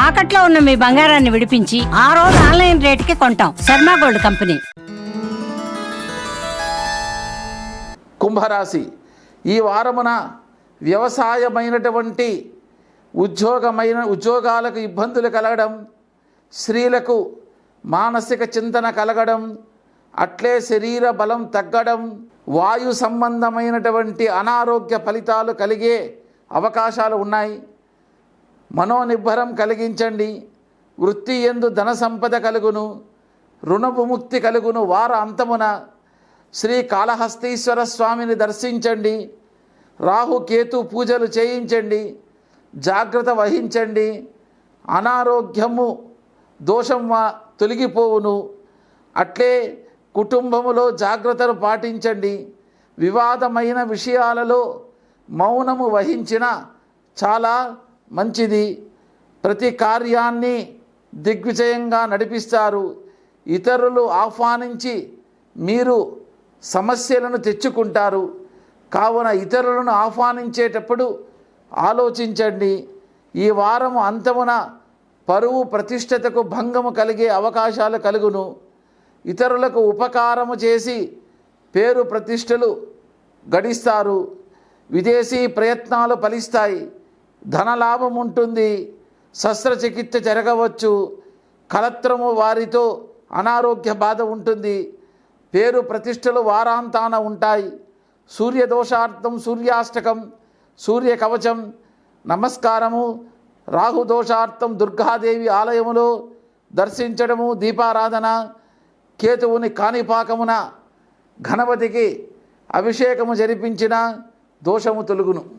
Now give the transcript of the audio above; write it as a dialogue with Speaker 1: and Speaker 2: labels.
Speaker 1: తాకట్లో ఉన్న మీ బంగారాన్ని విడిపించి ఆ రోజు ఆన్లైన్ రేటుకి కొంటాం. Sharma gold company.
Speaker 2: కుంభరాశి ఈ వారమున వ్యవసాయమైనటువంటి ఉద్యోగాలకు ఇబ్బందులు కలగడం, స్త్రీలకు మానసిక చింతన కలగడం, అట్లే శరీర బలం తగ్గడం, వాయు సంబంధమైనటువంటి అనారోగ్య ఫలితాలు కలిగే అవకాశాలు ఉన్నాయి. మనోనిబ్బరం కలిగించండి. వృత్తి యందు ధన సంపద కలుగును, రుణ విముక్తి కలుగును. వార అంతమున శ్రీ కాళహస్తీశ్వర స్వామిని దర్శించండి. రాహుకేతు పూజలు చేయించండి. జాగ్రత్త వహించండి. అనారోగ్యము దోషం తొలగిపోవును. అట్లే కుటుంబములో జాగ్రత్తలు పాటించండి. వివాదమైన విషయాలలో మౌనము వహించిన చాలా మంచిది. ప్రతి కార్యాన్ని దిగ్విజయంగా నడిపిస్తారు. ఇతరులు ఆహ్వానించి మీరు సమస్యలను తెచ్చుకుంటారు. కావున ఇతరులను ఆహ్వానించేటప్పుడు ఆలోచించండి. ఈ వారము అంతమున పరువు ప్రతిష్టతకు భంగము కలిగే అవకాశాలు కలుగును. ఇతరులకు ఉపకారము చేసి పేరు ప్రతిష్టలు గడిస్తారు. విదేశీ ప్రయత్నాలు ఫలిస్తాయి. ధనలాభం ఉంటుంది. శస్త్రచికిత్స జరగవచ్చు. కలత్రము వారితో అనారోగ్య బాధ ఉంటుంది. పేరు ప్రతిష్టలు వారాంతాన ఉంటాయి. సూర్యదోషార్థం సూర్యాష్టకం, సూర్య కవచం నమస్కారము. రాహుదోషార్థం దుర్గాదేవి ఆలయములో దర్శించడము, దీపారాధన. కేతువుని కాణిపాకమున గణపతికి అభిషేకము జరిపించిన దోషము తొలుగును.